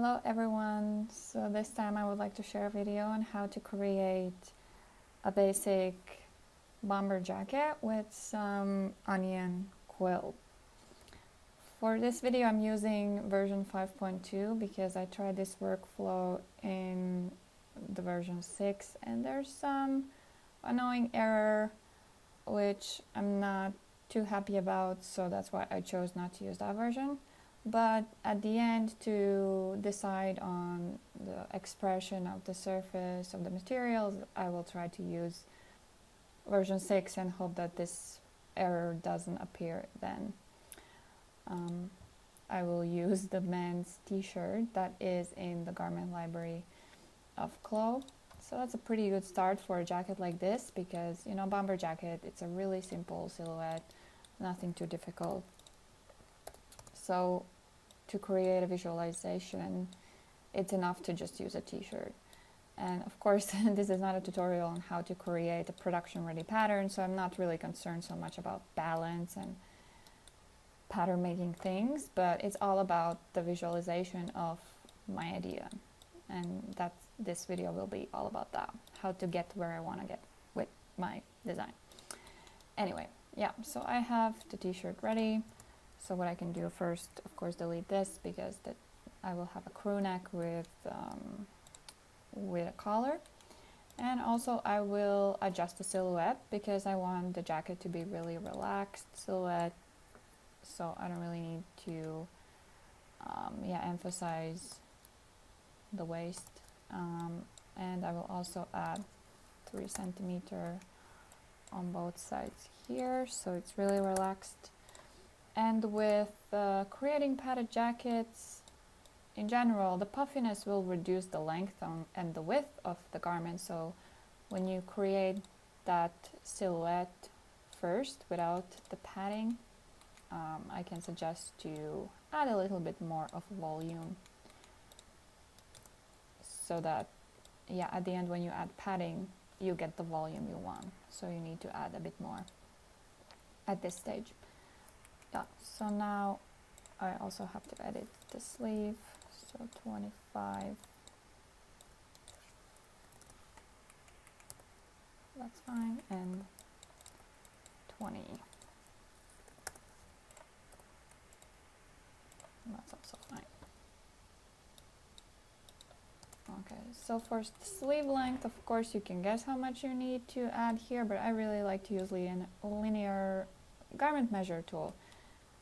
Hello everyone, so this time I would like to share a video on how to create a basic bomber jacket with some onion quilt. For this video I'm using version 5.2 because I tried this workflow in the version 6 and there's some annoying error which I'm not too happy about, so that's why I chose not to use that version. But at the end, to decide on the expression of the surface of the materials, I will try to use version 6 and hope that this error doesn't appear then. I will use the men's t-shirt that is in the garment library of CLO. So that's a pretty good start for a jacket like this because, you know, bomber jacket, it's a really simple silhouette, nothing too difficult. So to create a visualization, it's enough to just use a t-shirt. And of course, this is not a tutorial on how to create a production-ready pattern, so I'm not really concerned so much about balance and pattern making things, but it's all about the visualization of my idea. And this video will be all about that, how to get where I want to get with my design. Anyway, yeah, so I have the t-shirt ready. So what I can do first, of course, delete this because I will have a crew neck with a collar. And also I will adjust the silhouette because I want the jacket to be really relaxed silhouette. So I don't really need to emphasize the waist. And I will also add 3 centimeter on both sides here, so it's really relaxed. And with creating padded jackets, in general, the puffiness will reduce the length and the width of the garment. So when you create that silhouette first without the padding, I can suggest to add a little bit more of volume so that, yeah, at the end when you add padding, you get the volume you want. So you need to add a bit more at this stage. Yeah, so now I also have to edit the sleeve, so 25, that's fine, and 20, that's also fine. Okay, so for sleeve length, of course you can guess how much you need to add here, but I really like to use a linear garment measure tool,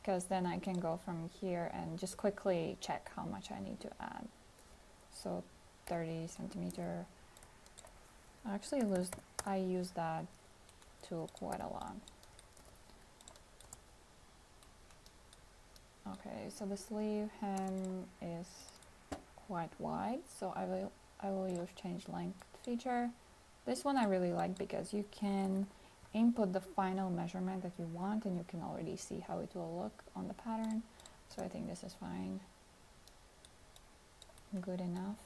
because then I can go from here and just quickly check how much I need to add. So 30 centimeter. Actually, I use that tool quite a lot. Okay, so the sleeve hem is quite wide, so I will use change length feature. This one I really like because you can input the final measurement that you want and you can already see how it will look on the pattern. So I think this is fine, good enough.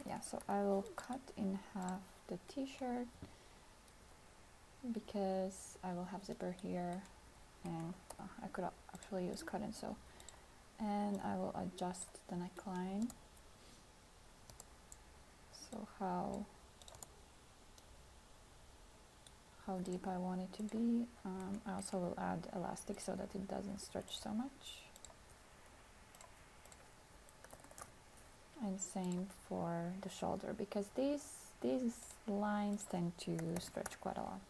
Yeah, so I will cut in half the t-shirt because I will have zipper here and I could actually use cut and sew. And I will adjust the neckline, so how deep I want it to be. I also will add elastic so that it doesn't stretch so much. And same for the shoulder because these lines tend to stretch quite a lot.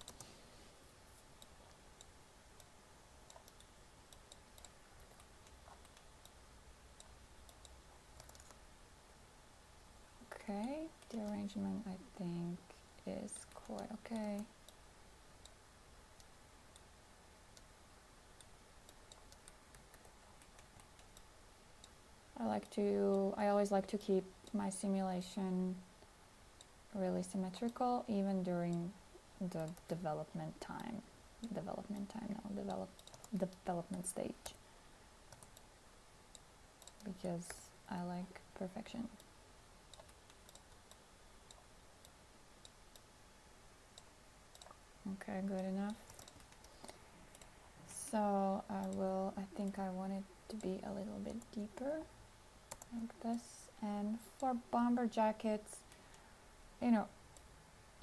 Okay, the arrangement I think is quite okay. I always like to keep my simulation really symmetrical even during the development stage, because I like perfection. Okay, good enough. So I think I want it to be a little bit deeper. like this. And for bomber jackets, you know,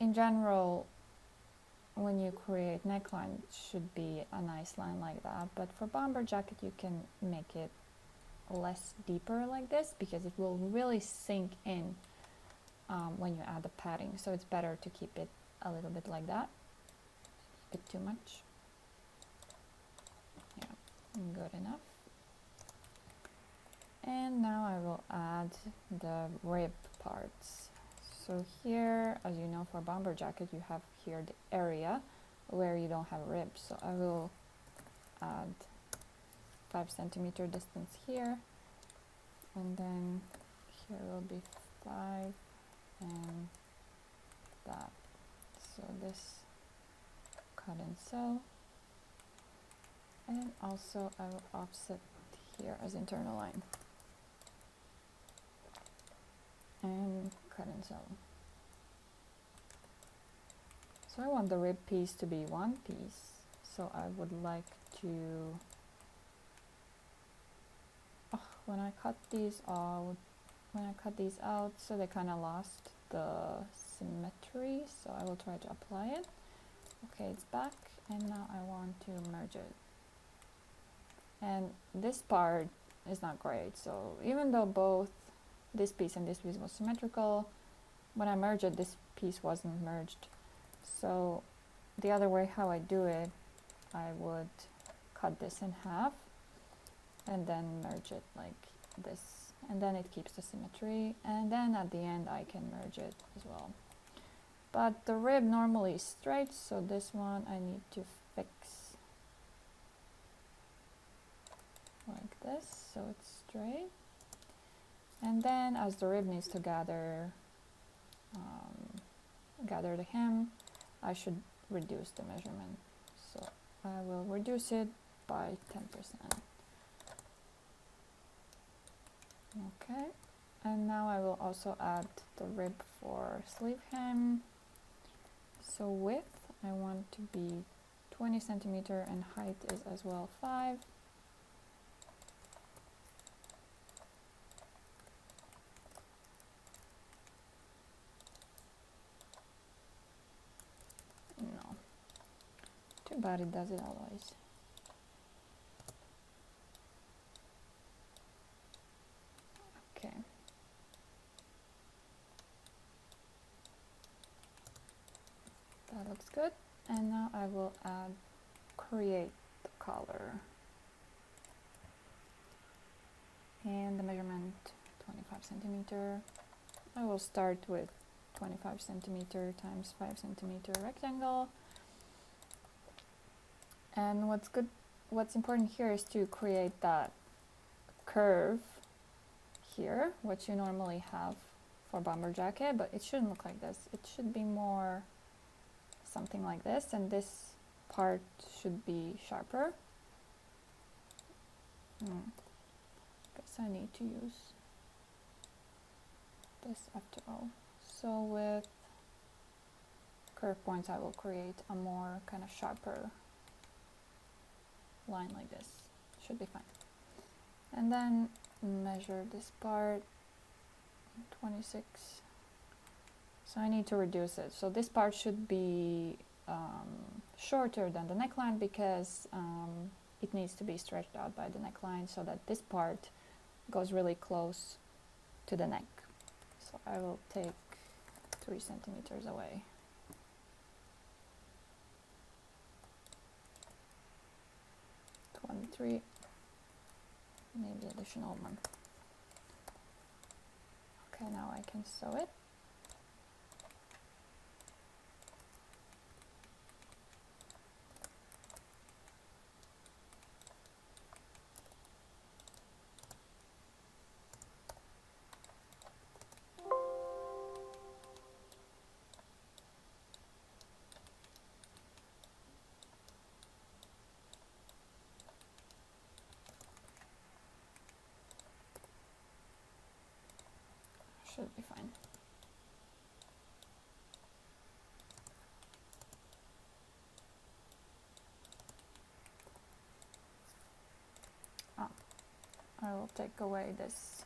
in general, when you create neckline, it should be a nice line like that, but for bomber jacket you can make it less deeper like this, because it will really sink in when you add the padding, so it's better to keep it a little bit like that. A bit too much. Yeah, good enough. And now I will add the rib parts. So here, as you know, for bomber jacket you have here the area where you don't have ribs, so I will add 5 centimeter distance here, and then here will be 5 and that. So this cut and sew, and also I will offset here as internal line and cut and sew. So I want the rib piece to be one piece, so I would like to, when I cut these out, so they kind of lost the symmetry, so I will try to apply it. Okay, it's back, and now I want to merge it. And this part is not great, so even though both this piece and this piece was symmetrical, when I merged it, this piece wasn't merged. So the other way how I do it, I would cut this in half and then merge it like this, and then it keeps the symmetry, and then at the end I can merge it as well. But the rib normally is straight, so this one I need to fix like this, so it's straight. And then as the rib needs to gather the hem, I should reduce the measurement. So I will reduce it by 10%. Okay, and now I will also add the rib for sleeve hem. So width, I want to be 20 centimeter and height is as well 5. No, too bad it does it always. Okay. That looks good. And now I will create the color. And the measurement 25 centimeter. I will start with 25 centimeter times 5 centimeter rectangle. And what's important here is to create that curve here, which you normally have for bomber jacket, but it shouldn't look like this. It should be more something like this, and this part should be sharper. Guess I need to use this after all. So with curve points I will create a more kind of sharper line like this. Should be fine. And then measure this part, 26. So I need to reduce it. So this part should be shorter than the neckline, because it needs to be stretched out by the neckline, so that this part goes really close to the neck. So I will take 3 centimeters away. Maybe additional one. Okay, now I can sew it. Should be fine. I will take away this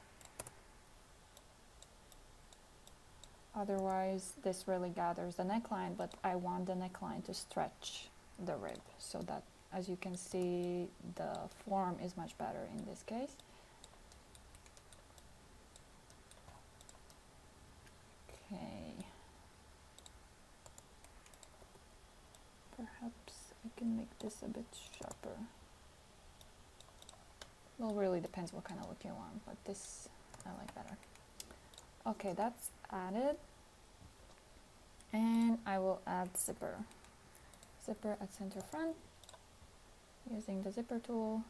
Otherwise, this really gathers the neckline, but I want the neckline to stretch the rib so that, as you can see, the form is much better in this case. Okay. Perhaps I can make this a bit sharper. Well, really depends what kind of look you want, but this I like better. Okay, that's added. And I will add zipper. Zipper at center front, using the zipper tool.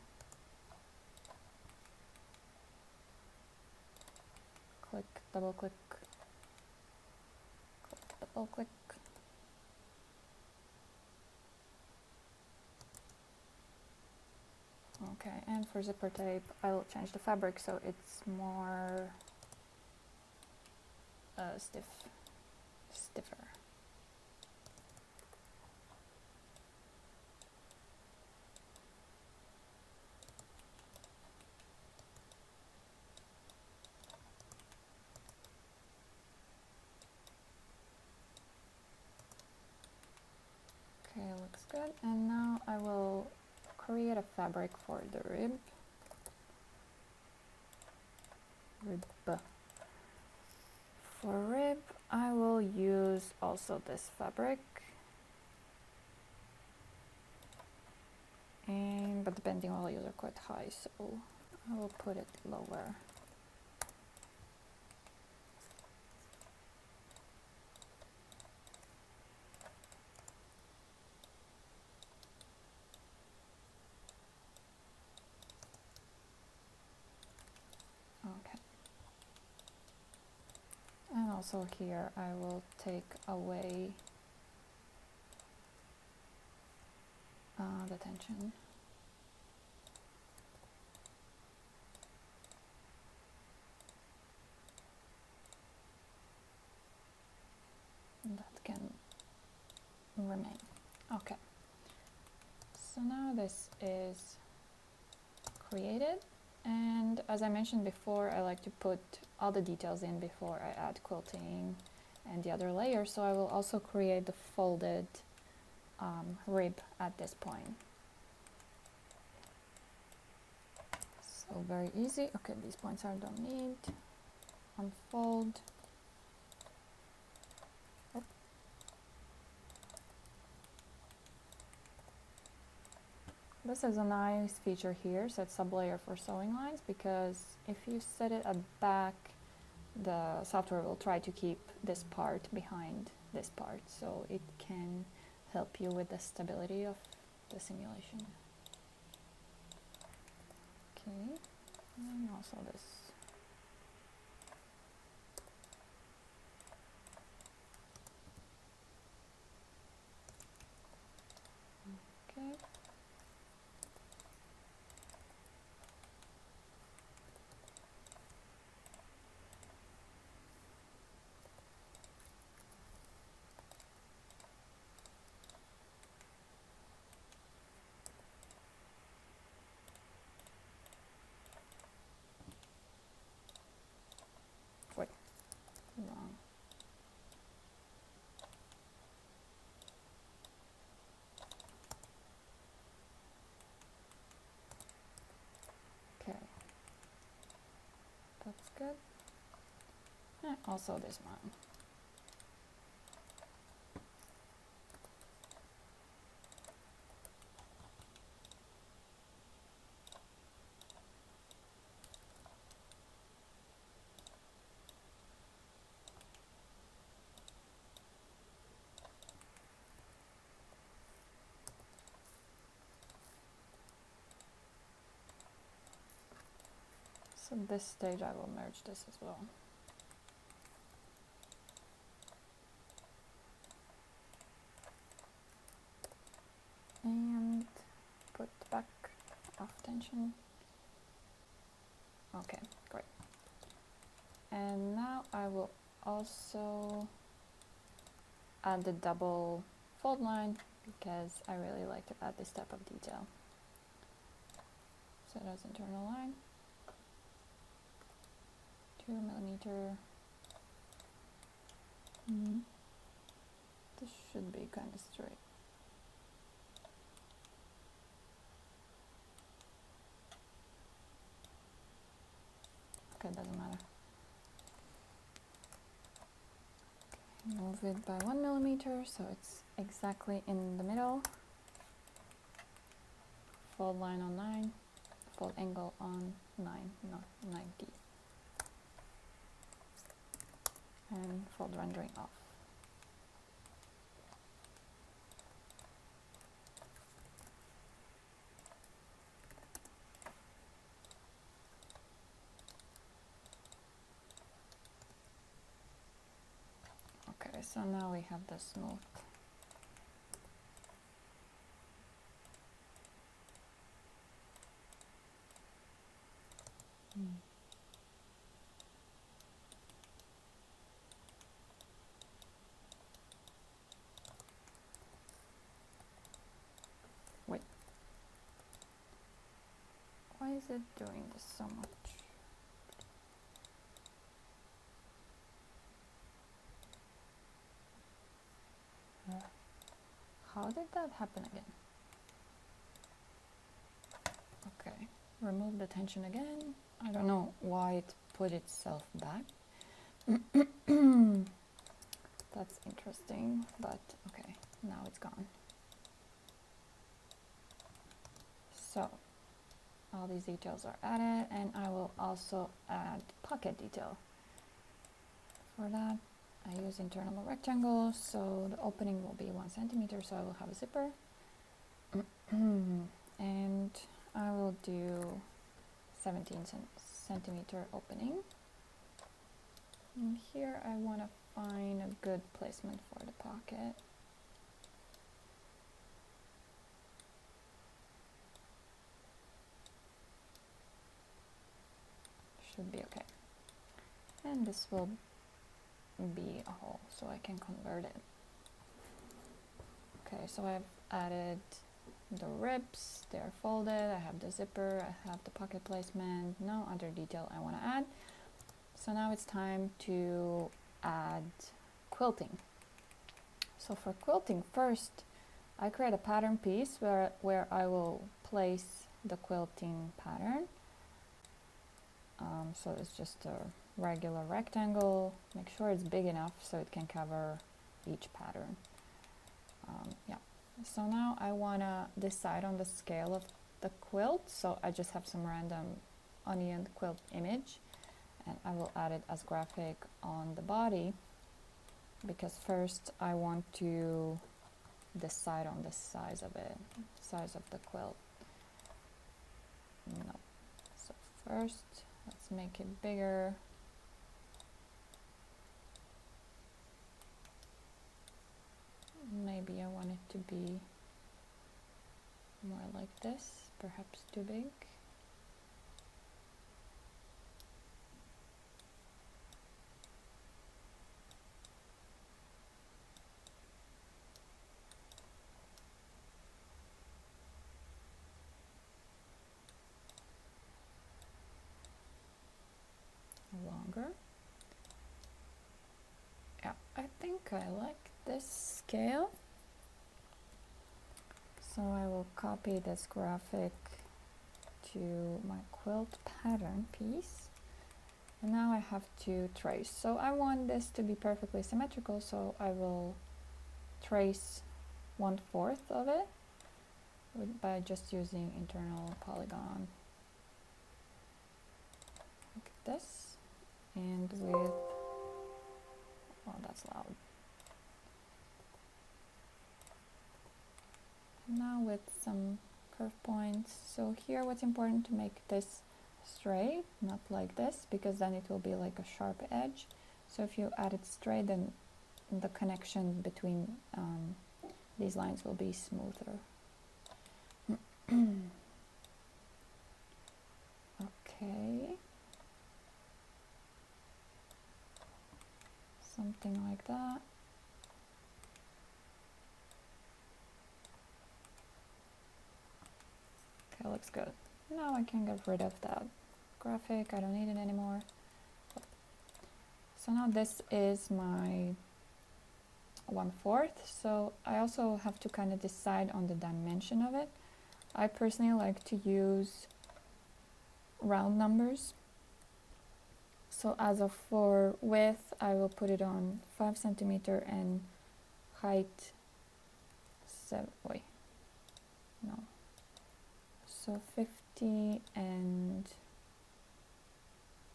Click, double click, click, double click. Okay, and for zipper tape, I will change the fabric so it's more stiffer. Okay, looks good. And now I will create a fabric for the rib. For rib, I will use also this fabric. But the bending values are quite high, so I will put it lower. Okay. And also here I will take away the tension. That can remain. Okay. So now this is created, and as I mentioned before, I like to put all the details in before I add quilting and the other layers, so I will also create the folded rib at this point. So very easy. Okay, these points I don't need. Unfold. Oh. This is a nice feature here, set sublayer for sewing lines, because if you set it at back, the software will try to keep this part behind this part, so it can help you with the stability of the simulation. Okay, and also this. Okay. Wait, wrong. Okay, that's good. And also this one. So this stage I will merge this as well. And put back off tension. Okay, great. And now I will also add the double fold line, because I really like to add this type of detail. Set as internal line. 2 millimeter. This should be kind of straight. Okay, doesn't matter. Okay, move it by 1 millimeter so it's exactly in the middle. Fold line on 9, fold angle on 9, not 90. And fold rendering off. Okay, so now we have the smooth. Wait. Why is it doing this so much? How did that happen again? Okay, remove the tension again. I don't know why it put itself back. That's interesting, but okay, now it's gone. So, all these details are added, and I will also add pocket detail. For that, I use internal rectangle, so the opening will be 1 centimeter, so I will have a zipper. And I will do 17 centimeter opening. And here I want to find a good placement for the pocket. Should be okay. And this will be a hole, so I can convert it. Okay, so I've added the ribs, they're folded, I have the zipper, I have the pocket placement, no other detail I want to add. So now it's time to add quilting. So for quilting, first I create a pattern piece where I will place the quilting pattern. So it's just a regular rectangle. Make sure it's big enough so it can cover each pattern. Yeah. So now I want to decide on the scale of the quilt. So I just have some random onion quilt image, and I will add it as graphic on the body, because first I want to decide on the size of it, size of the quilt. No. So first, let's make it bigger. Maybe I want it to be more like this, perhaps too big. Longer. Yeah, I think I like this scale. So I will copy this graphic to my quilt pattern piece. And now I have to trace. So I want this to be perfectly symmetrical, so I will trace 1/4 of it by just using internal polygon like this, and with, oh, that's loud. Now with some curve points. So here what's important to make this straight, not like this, because then it will be like a sharp edge. So if you add it straight, then the connection between these lines will be smoother. Okay. Something like that. Okay, looks good. Now I can get rid of that graphic, I don't need it anymore. So now this is my 1/4. So I also have to kind of decide on the dimension of it. I personally like to use round numbers. So as of for width, I will put it on 5 centimeter and height 7, wait, no. So 50 and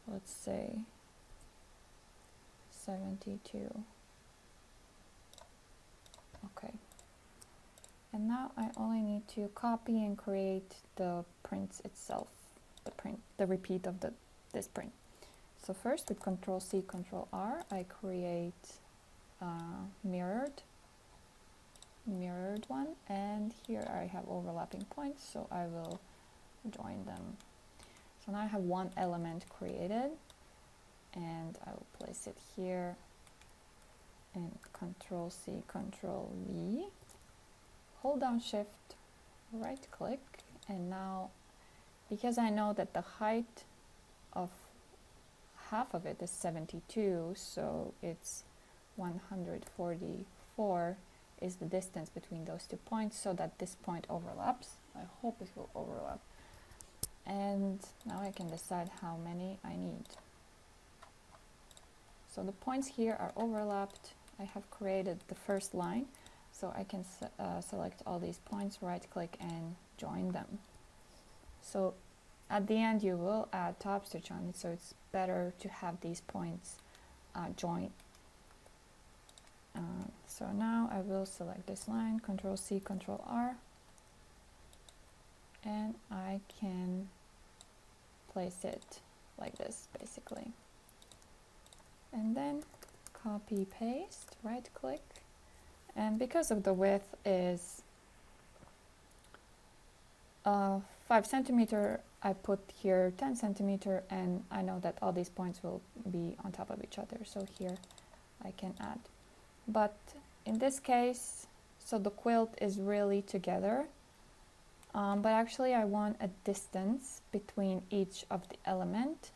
let's say 72. Okay. And now I only need to copy and create the print itself, the repeat of this print. So first with Control C, Control R, I create mirrored one, and here I have overlapping points, so I will join them. So now I have one element created, and I will place it here, and Control C, Control V, hold down Shift, right click, and now because I know that the height of half of it is 72, so it's 144 is the distance between those 2 points, so that this point overlaps. I hope it will overlap. And now I can decide how many I need. So the points here are overlapped. I have created the first line, so I can select all these points, right click, and join them. So at the end you will add top stitch on it, so it's better to have these points joined. So now I will select this line, Control C, Control R, and I can place it like this basically. And then copy paste, right click, and because of the width is 5 centimeter, I put here 10 centimeter, and I know that all these points will be on top of each other, so here I can add. But in this case, so the quilt is really together, but actually I want a distance between each of the element,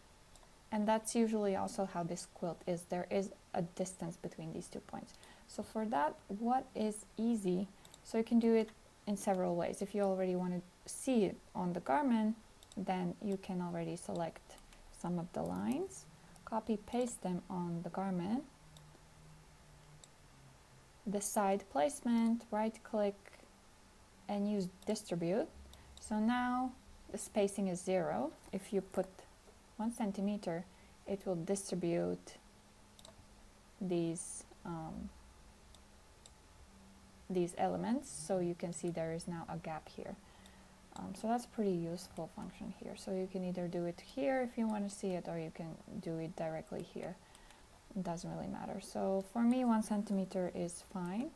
and that's usually also how this quilt is. There is a distance between these 2 points. So for that, what is easy, so you can do it in several ways. If you already want to see it on the garment, then you can already select some of the lines, copy paste them on the garment, decide placement, right click, and use distribute. So now the spacing is 0. If you put 1 centimeter, it will distribute these elements, so you can see there is now a gap here. So that's a pretty useful function here. So you can either do it here if you want to see it, or you can do it directly here. It doesn't really matter. So for me, 1 centimeter is fine.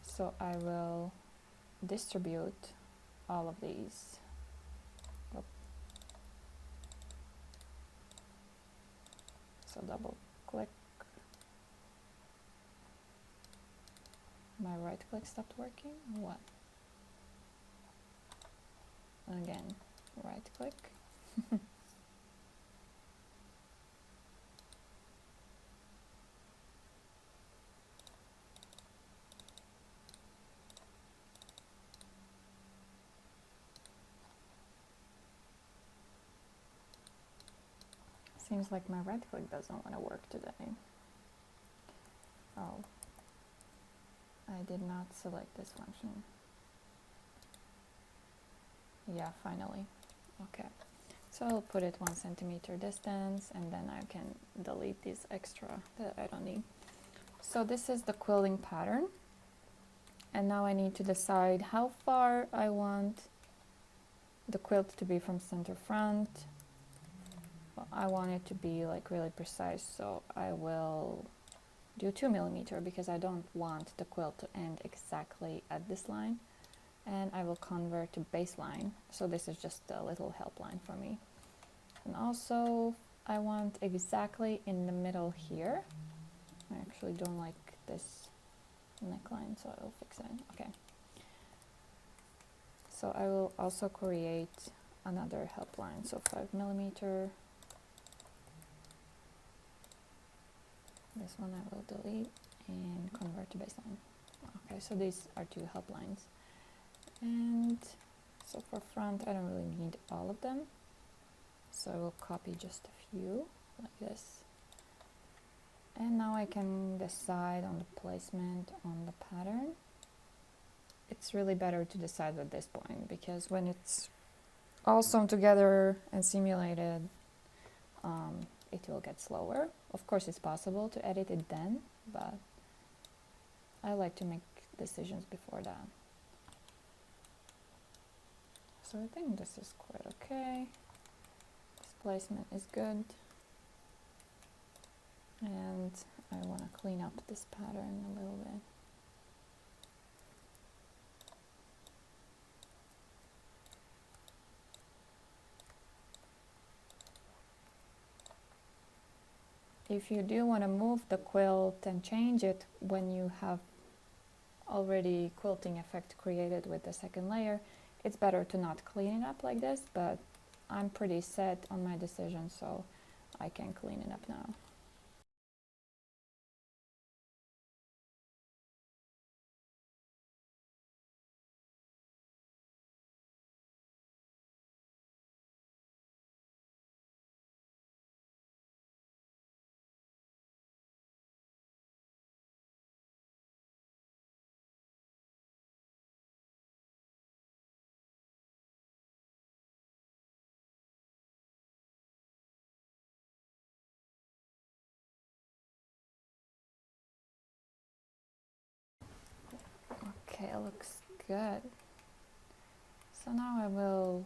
So I will distribute all of these. So double click. My right click stopped working. What? Again, right click. Seems like my right click doesn't want to work today. Oh, I did not select this function. Yeah, finally. Okay, so I'll put it 1 centimeter distance, and then I can delete this extra that I don't need. So this is the quilting pattern, and now I need to decide how far I want the quilt to be from center front. Well, I want it to be like really precise, so I will do 2 millimeter because I don't want the quilt to end exactly at this line. And I will convert to baseline, so this is just a little help line for me. And also I want exactly in the middle here. I actually don't like this neckline, so I will fix it. Okay, so I will also create another help line, so 5 millimeter. This one I will delete, and convert to baseline. Okay, so these are two help lines. And so for front, I don't really need all of them. So I will copy just a few, like this. And now I can decide on the placement on the pattern. It's really better to decide at this point, because when it's all sewn together and simulated, it will get slower. Of course, it's possible to edit it then, but I like to make decisions before that. So I think this is quite okay. This placement is good. And I want to clean up this pattern a little bit. If you do want to move the quilt and change it when you have already quilting effect created with the second layer, it's better to not clean it up like this, but I'm pretty set on my decision, so I can clean it up now. Okay, it looks good. So now I will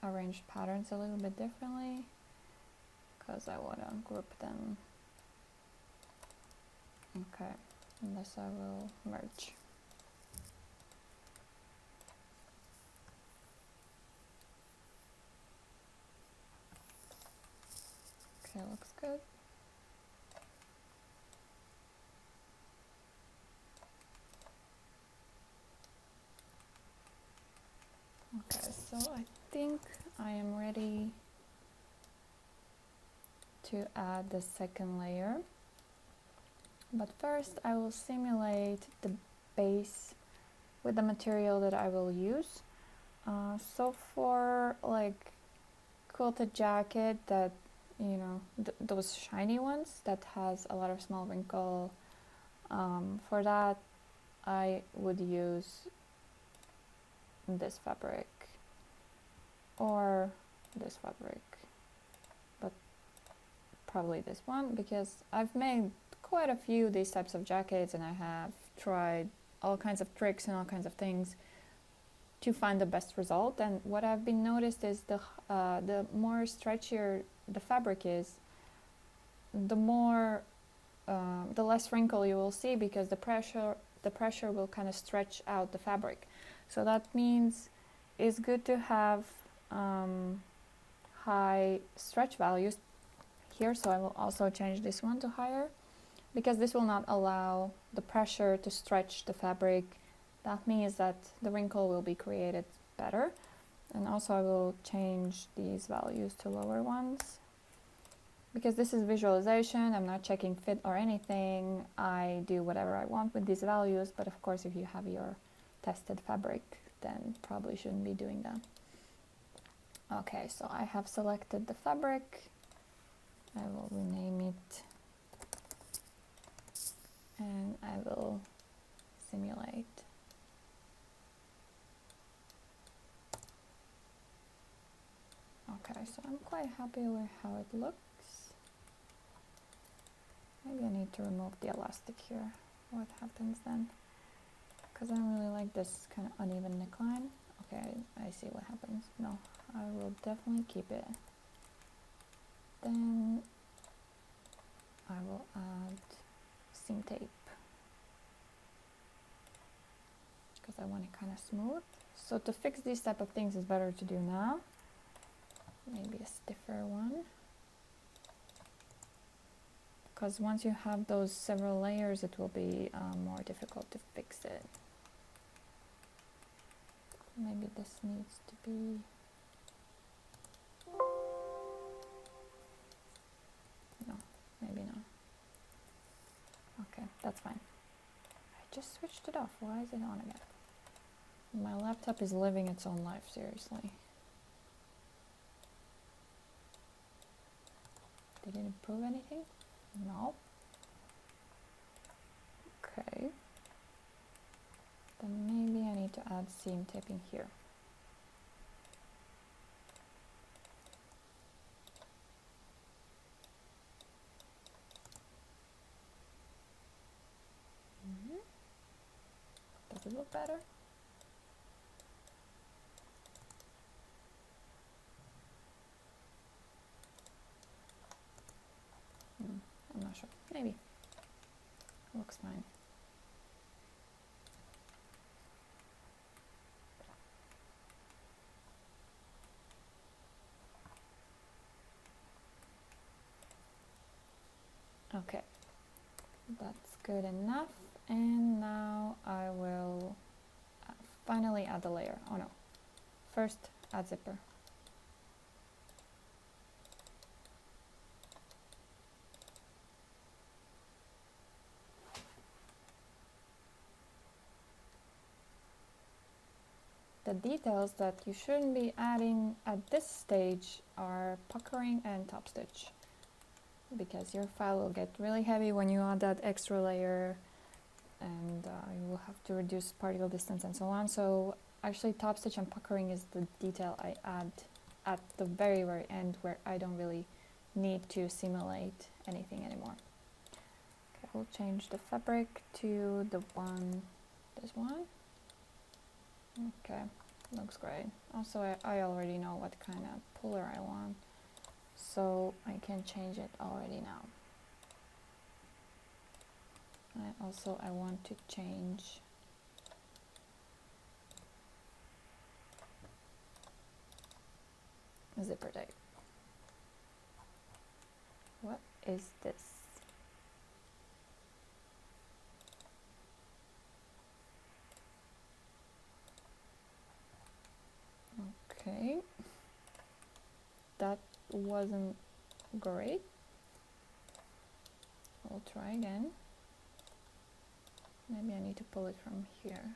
arrange patterns a little bit differently, because I want to group them. Okay, and this I will merge. Okay, looks good. Okay, so I think I am ready to add the second layer. But first I will simulate the base with the material that I will use. So for like quilted jacket that, you know, those shiny ones that has a lot of small wrinkle, for that I would use this fabric or this fabric, but probably this one, because I've made quite a few these types of jackets and I have tried all kinds of tricks and all kinds of things to find the best result. And what I've been noticed is the more stretchier the fabric is, the more the less wrinkle you will see, because the pressure will kind of stretch out the fabric. So that means it's good to have high stretch values here. So I will also change this one to higher, because this will not allow the pressure to stretch the fabric. That means that the wrinkle will be created better. And also I will change these values to lower ones, because this is visualization. I'm not checking fit or anything. I do whatever I want with these values, but of course if you have your tested fabric, then probably shouldn't be doing that. Okay, so I have selected the fabric. I will rename it and I will simulate. Okay, so I'm quite happy with how it looks. Maybe I need to remove the elastic here. What happens then? Because I don't really like this kind of uneven neckline. Okay, I see what happens. No, I will definitely keep it. Then I will add seam tape, because I want it kind of smooth. So to fix these type of things is better to do now. Maybe a stiffer one, because once you have those several layers, it will be more difficult to fix it. Maybe this needs to be... No, maybe not. Okay, just switched it off. Why is it on again? My laptop is living its own life, seriously. Did it improve anything? No. Okay. Then maybe I need to add seam taping here. Does it look better? I'm not sure. Maybe. Looks fine. Okay, that's good enough. And now I will finally add the layer. Oh no, first add zipper. The details that you shouldn't be adding at this stage are puckering and top stitch, because your file will get really heavy when you add that extra layer, and you will have to reduce particle distance and so on. So actually top stitch and puckering is the detail I add at the very end, where I don't really need to simulate anything anymore. Okay, we'll change the fabric to this one. Okay, looks great. Also, I already know what kind of puller I want, so I can change it already now. I want to change zipper type. What is this? Okay, that wasn't great. We'll try again. Maybe I need to pull it from here.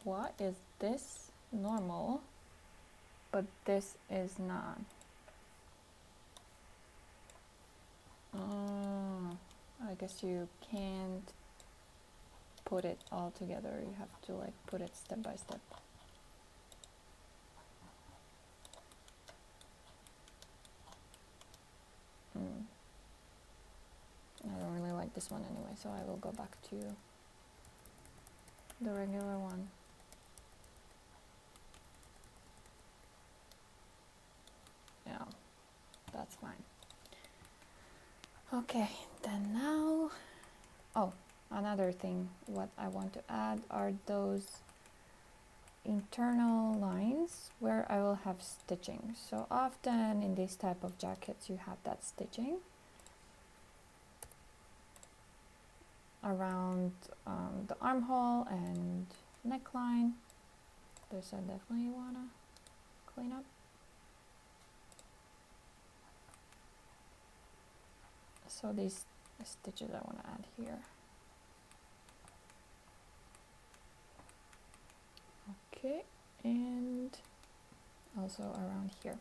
Why is this normal, but this is not? I guess you can't put it all together. You have to like put it step by step. I don't really like this one anyway, so I will go back to the regular one. Yeah, that's fine. Okay, then now, oh, another thing what I want to add are those internal lines where I will have stitching. So often in this type of jackets you have that stitching around the armhole and neckline. This I definitely want to clean up. So these stitches I want to add here. Okay, and also around here.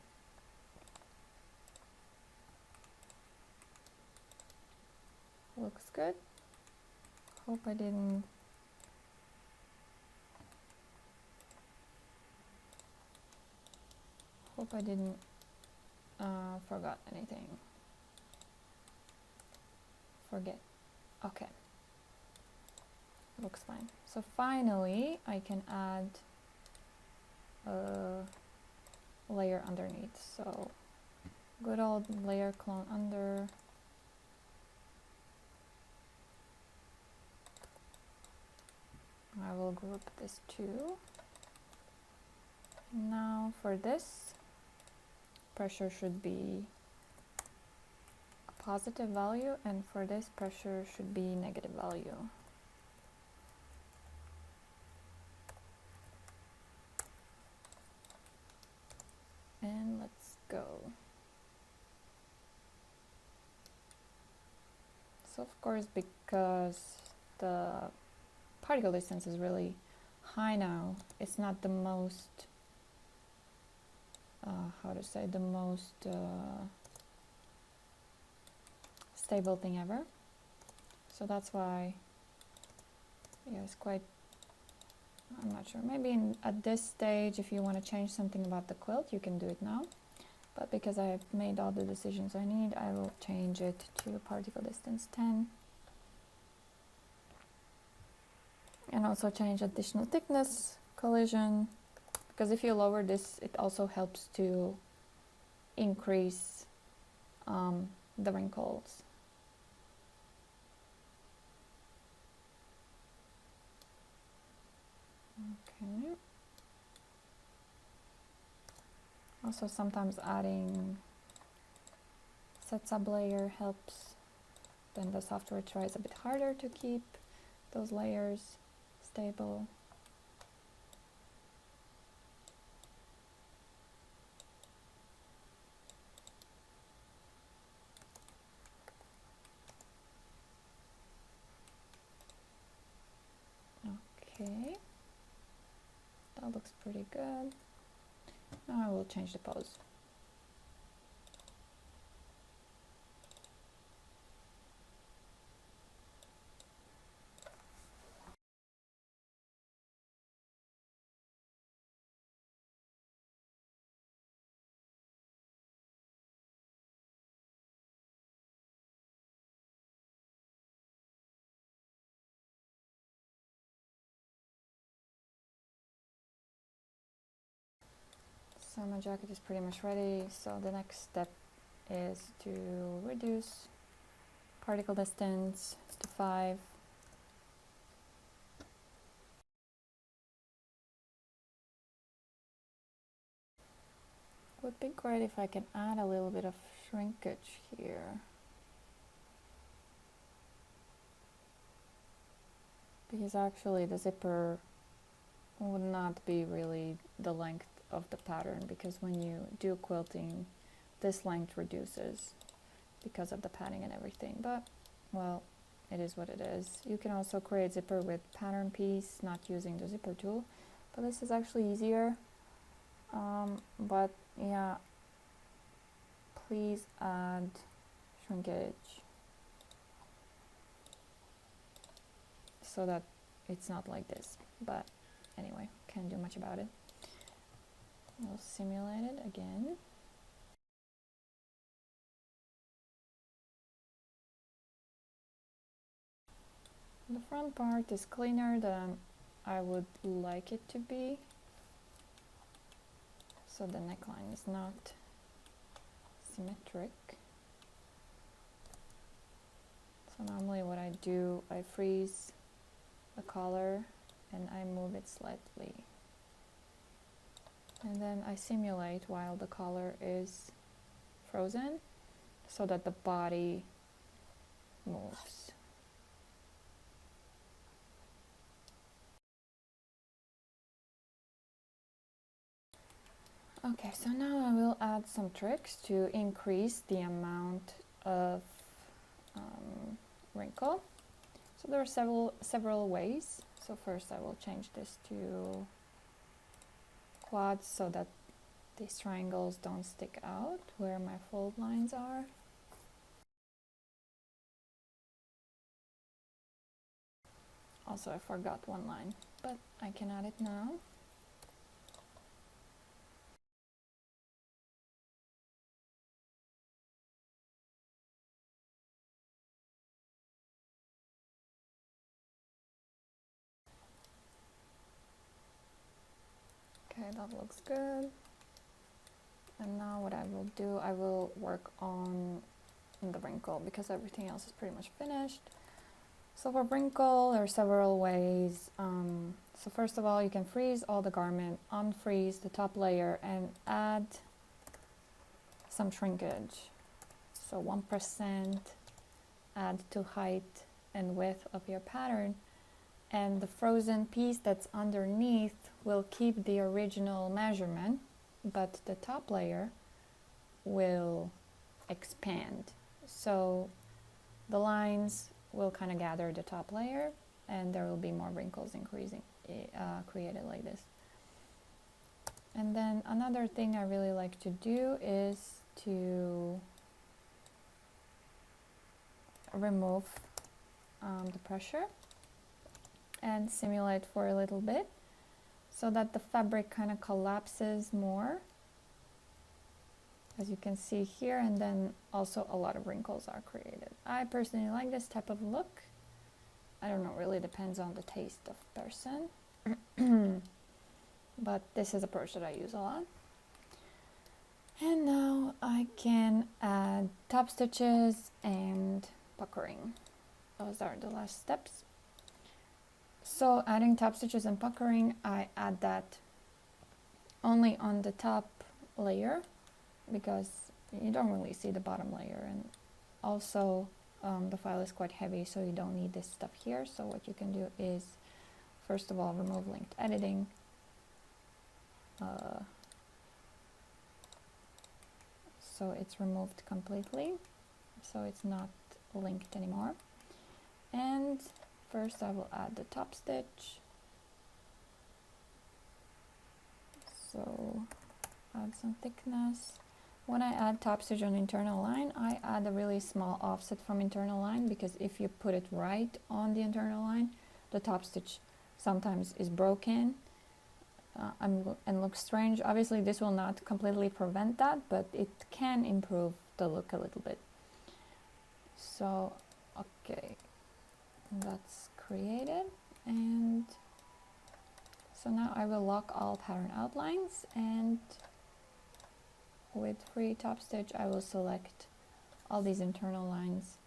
Looks good. Hope I didn't forgot anything. Forget. Okay. Looks fine. So finally I can add a layer underneath. So good old layer clone under. I will group this too. Now for this, pressure should be a positive value, and for this pressure should be negative value. And let's go. So of course, because the particle distance is really high now, it's not the most, how to say, the most stable thing ever. So that's why, yeah, it's quite, I'm not sure, maybe at this stage, if you want to change something about the quilt, you can do it now. But because I've made all the decisions I need, I will change it to particle distance 10. And also change additional thickness, collision, because if you lower this, it also helps to increase the wrinkles. Okay. Also sometimes adding set sub-layer helps. Then the software tries a bit harder to keep those layers stable. Okay, that looks pretty good. Now I will change the pose. So my jacket is pretty much ready, so the next step is to reduce particle distance to 5. Would be great if I can add a little bit of shrinkage here. Because actually the zipper would not be really the length of the pattern, because when you do quilting, this length reduces because of the padding and everything. But, well, it is what it is. You can also create zipper with pattern piece, not using the zipper tool, but this is actually easier. But yeah, please add shrinkage so that it's not like this. But anyway, can't do much about it. We'll simulate it again. The front part is cleaner than I would like it to be. So the neckline is not symmetric. So normally what I do, I freeze the collar and I move it slightly. And then I simulate while the collar is frozen so that the body moves. Okay, so now I will add some tricks to increase the amount of wrinkle. So there are several ways. So first I will change this to quads so that these triangles don't stick out where my fold lines are. Also, I forgot one line, but I can add it now. Okay, that looks good. And now what I will do, I will work on the wrinkle because everything else is pretty much finished. So for wrinkle, there are several ways. So first of all, you can freeze all the garment, unfreeze the top layer, and add some shrinkage. So 1% add to height and width of your pattern, and the frozen piece that's underneath will keep the original measurement, but the top layer will expand. So the lines will kind of gather the top layer, and there will be more wrinkles created like this. And then another thing I really like to do is to remove the pressure and simulate for a little bit so that the fabric kind of collapses more, as you can see here, and then also a lot of wrinkles are created. I personally like this type of look. I don't know, it really depends on the taste of person. But this is an approach that I use a lot. And now I can add top stitches and puckering. Those are the last steps. So adding top stitches and puckering, I add that only on the top layer because you don't really see the bottom layer, and also the file is quite heavy, so you don't need this stuff here. So what you can do is, first of all, remove linked editing. So it's removed completely, so it's not linked anymore. And first I will add the top stitch. So add some thickness. When I add top stitch on internal line, I add a really small offset from internal line, because if you put it right on the internal line, the top stitch sometimes is broken and looks strange. Obviously this will not completely prevent that, but it can improve the look a little bit. So okay, that's created, and so now I will lock all pattern outlines, and with free top stitch I will select all these internal lines,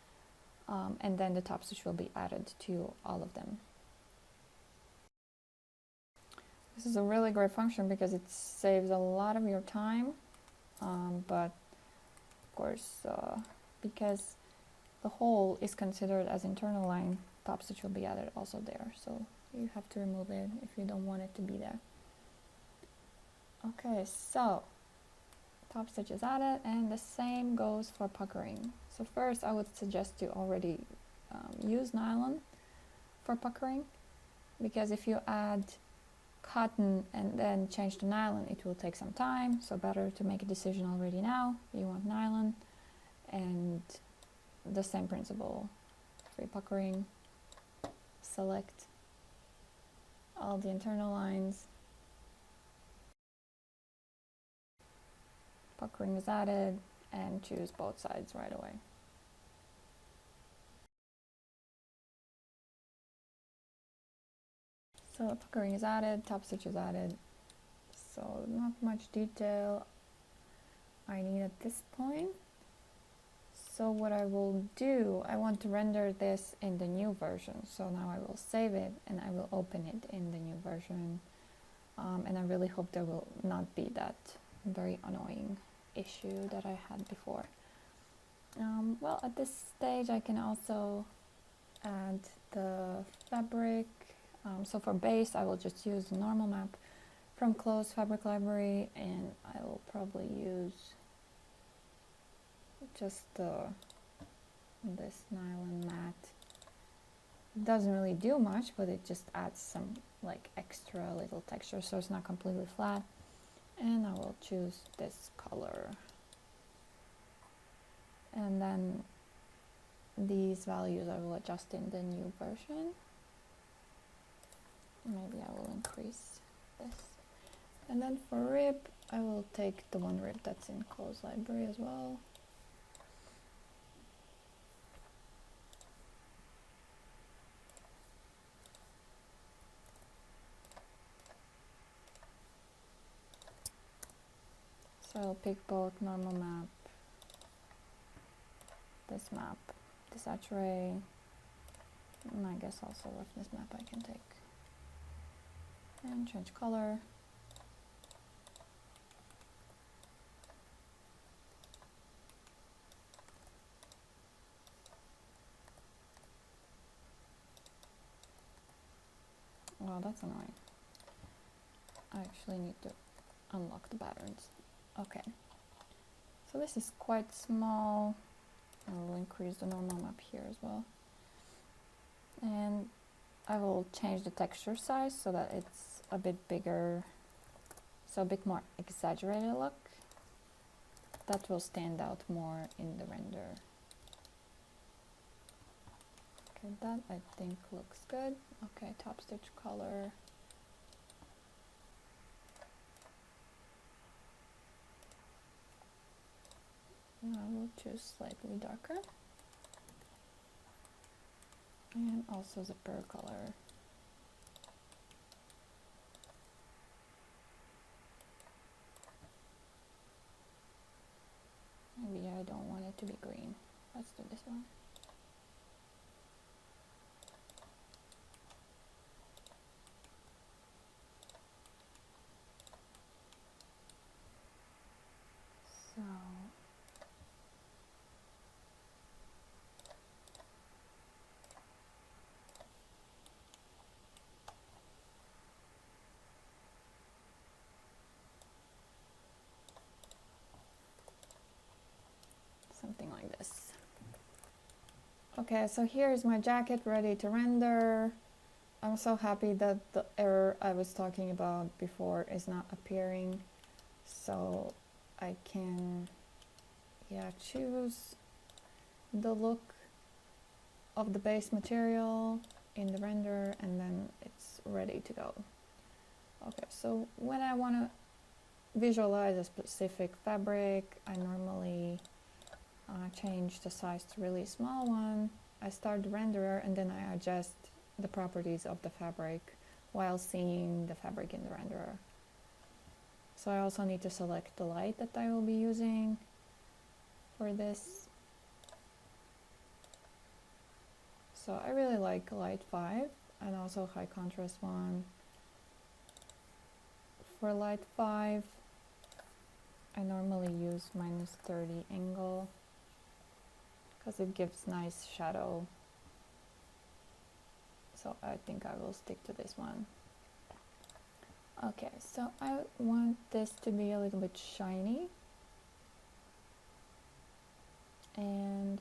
and then the top stitch will be added to all of them. This is a really great function because it saves a lot of your time, but of course because the hole is considered as internal line, top stitch will be added also there, so you have to remove it if you don't want it to be there. Okay, so top stitch is added, and the same goes for puckering. So first I would suggest to already use nylon for puckering, because if you add cotton and then change to nylon, it will take some time, so better to make a decision already now. You want nylon, and the same principle, free puckering, select all the internal lines, puckering is added, and choose both sides right away. So puckering is added, top stitch is added, so not much detail I need at this point. So what I will do, I want to render this in the new version, so now I will save it and I will open it in the new version, and I really hope there will not be that very annoying issue that I had before. Well, at this stage I can also add the fabric. So for base I will just use the normal map from Close Fabric Library, and I will probably use just this nylon mat. It doesn't really do much, but it just adds some like extra little texture, so it's not completely flat. And I will choose this color, and then these values I will adjust in the new version. Maybe I will increase this. And then for rib, I will take the one rib that's in Close Library as well. So I'll pick both normal map, this map, this Saturday, and I guess also roughness map I can take. And change color. Oh, that's annoying. I actually need to unlock the patterns. Okay. So this is quite small. I will increase the normal map here as well. And I will change the texture size so that it's a bit bigger, so a bit more exaggerated look. That will stand out more in the render. Okay, that I think looks good. Okay, top stitch color. I will choose slightly darker. And also zipper color. Maybe I don't want it to be green. Let's do this one. So something like this. Okay, so here's my jacket ready to render. I'm so happy that the error I was talking about before is not appearing. So I can, choose the look of the base material in the render, and then it's ready to go. Okay, so when I want to visualize a specific fabric, I normally change the size to really small one. I start the renderer and then I adjust the properties of the fabric while seeing the fabric in the renderer. So I also need to select the light that I will be using for this. So I really like light 5 and also high contrast one. For light 5, I normally use -30 angle because it gives nice shadow. So I think I will stick to this one. Okay, so I want this to be a little bit shiny,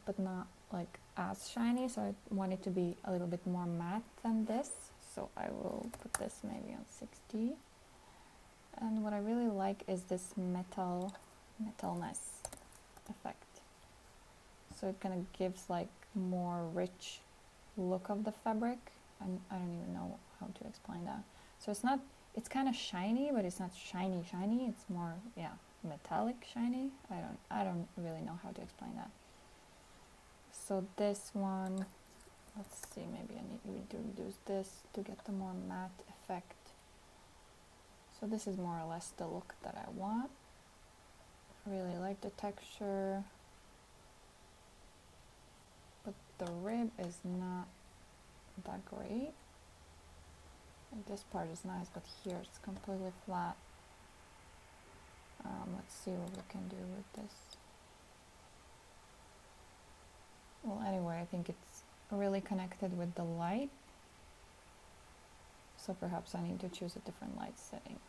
but not like as shiny, so I want it to be a little bit more matte than this. So I will put this maybe on 60. And what I really like is this metalness effect. So it kind of gives like more rich look of the fabric. And I don't even know how to explain that. So it's kind of shiny, but it's not shiny. It's more, metallic shiny. I don't really know how to explain that. So this one, let's see, maybe I need to reduce this to get the more matte effect. So this is more or less the look that I want. I really like the texture, but the rib is not that great. And this part is nice, but here it's completely flat. Let's see what we can do with this. Well, anyway, I think it's really connected with the light. So perhaps I need to choose a different light setting.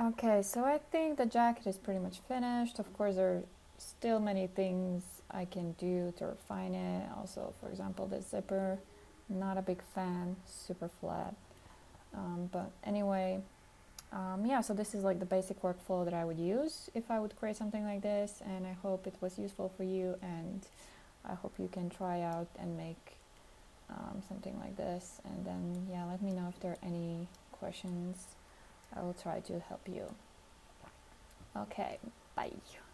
Okay, so I think the jacket is pretty much finished. Of course, there are still many things I can do to refine it. Also, for example, the zipper, not a big fan, super flat. But anyway, so this is like the basic workflow that I would use if I would create something like this, and I hope it was useful for you, and I hope you can try out and make something like this. And then, let me know if there are any questions. I will try to help you. Okay, bye.